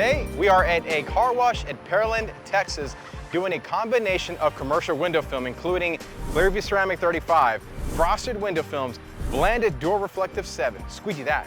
Today, we are at a car wash at Pearland, Texas, doing a combination of commercial window film, including Clearview Ceramic 35, frosted window films, blended door reflective 7. Squeegee that.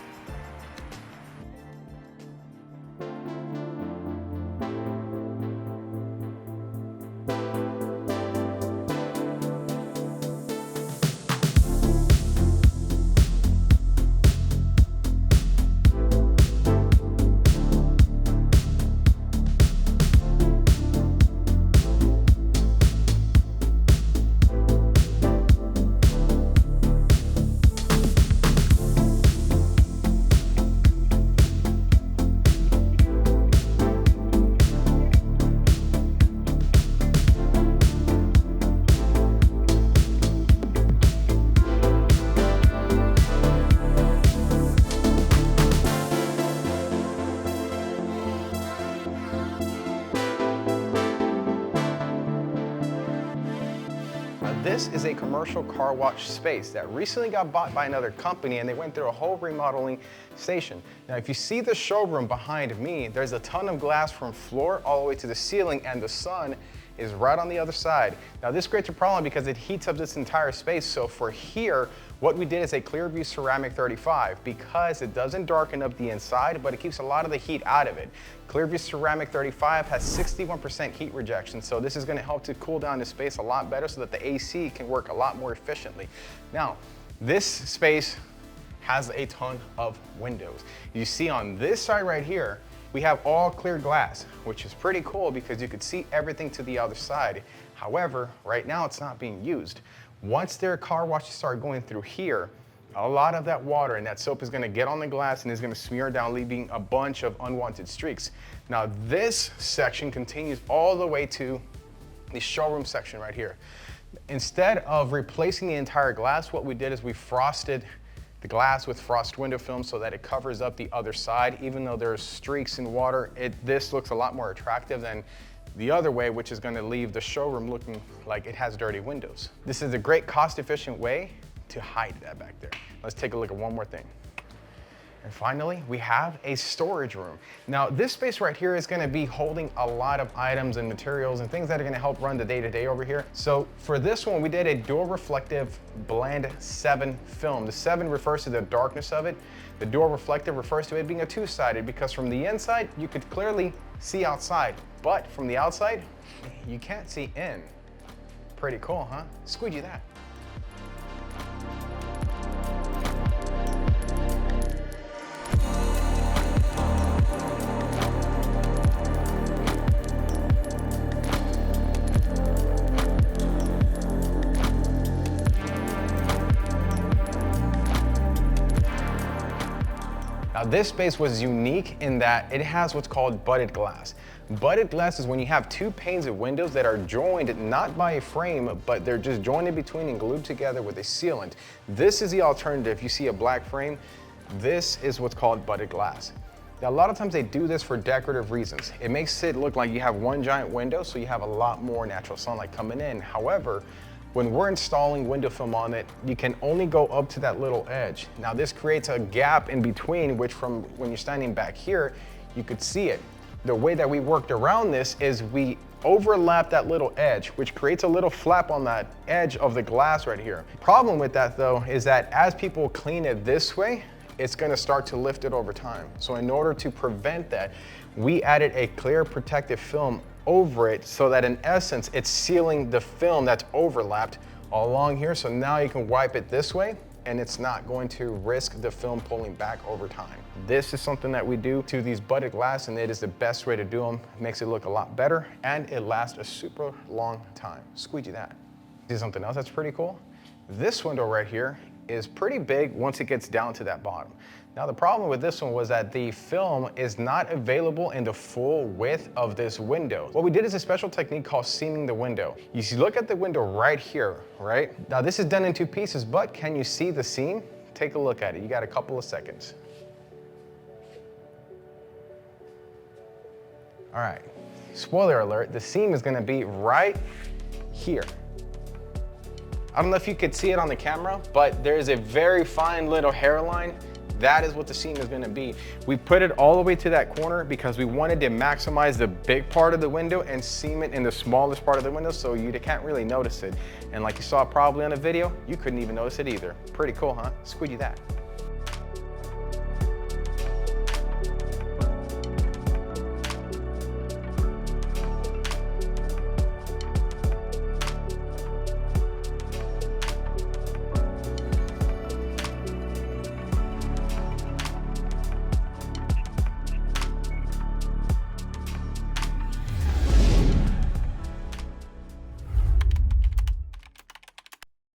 This is a commercial car wash space that recently got bought by another company, and they went through a whole remodeling station. Now, if you see the showroom behind me, there's a ton of glass from floor all the way to the ceiling, and the sun is right on the other side. Now, this creates a problem because it heats up this entire space. So for here, what we did is a Clearview Ceramic 35 because it doesn't darken up the inside, but it keeps a lot of the heat out of it. Clearview Ceramic 35 has 61% heat rejection, so this is going to help to cool down the space a lot better so that the AC can work a lot more efficiently. Now, this space has a ton of windows. You see on this side right here, we have all clear glass, which is pretty cool because you could see everything to the other side. However, right now it's not being used. Once their car washes start going through here, a lot of that water and that soap is gonna get on the glass and is gonna smear down, leaving a bunch of unwanted streaks. Now this section continues all the way to the showroom section right here. Instead of replacing the entire glass, what we did is we frosted the glass with frost window film so that it covers up the other side. Even though there's streaks in water, this looks a lot more attractive than the other way, which is going to leave the showroom looking like it has dirty windows. This is a great cost-efficient way to hide that back there. Let's take a look at one more thing. And finally, we have a storage room. Now, this space right here is gonna be holding a lot of items and materials and things that are gonna help run the day-to-day over here. So for this one, we did a door reflective blend 7 film. The 7 refers to the darkness of it. The door reflective refers to it being a two-sided because from the inside, you could clearly see outside, but from the outside, you can't see in. Pretty cool, huh? Squeegee that. Now this space was unique in that it has what's called butted glass. Butted glass is when you have two panes of windows that are joined not by a frame, but they're just joined in between and glued together with a sealant. This is the alternative. You see a black frame, this is what's called butted glass. Now a lot of times they do this for decorative reasons. It makes it look like you have one giant window, so you have a lot more natural sunlight coming in. However, when we're installing window film on it, you can only go up to that little edge. Now this creates a gap in between, which from when you're standing back here, you could see it. The way that we worked around this is we overlap that little edge, which creates a little flap on that edge of the glass right here. Problem with that though, is that as people clean it this way, it's gonna start to lift it over time. So in order to prevent that, we added a clear protective film over it so that in essence, it's sealing the film that's overlapped along here. So now you can wipe it this way and it's not going to risk the film pulling back over time. This is something that we do to these butted glass and it is the best way to do them. It makes it look a lot better and it lasts a super long time. Squeegee that. See something else that's pretty cool? This window right here is pretty big once it gets down to that bottom. Now the problem with this one was that the film is not available in the full width of this window. What we did is a special technique called seaming the window. You see, look at the window right here, right? Now this is done in 2 pieces, but can you see the seam? Take a look at it. You got a couple of seconds. All right, spoiler alert, the seam is gonna be right here. I don't know if you could see it on the camera, but there's a very fine little hairline that is what the seam is gonna be. We put it all the way to that corner because we wanted to maximize the big part of the window and seam it in the smallest part of the window so you can't really notice it. And like you saw probably on the video, you couldn't even notice it either. Pretty cool, huh? Squeegee that.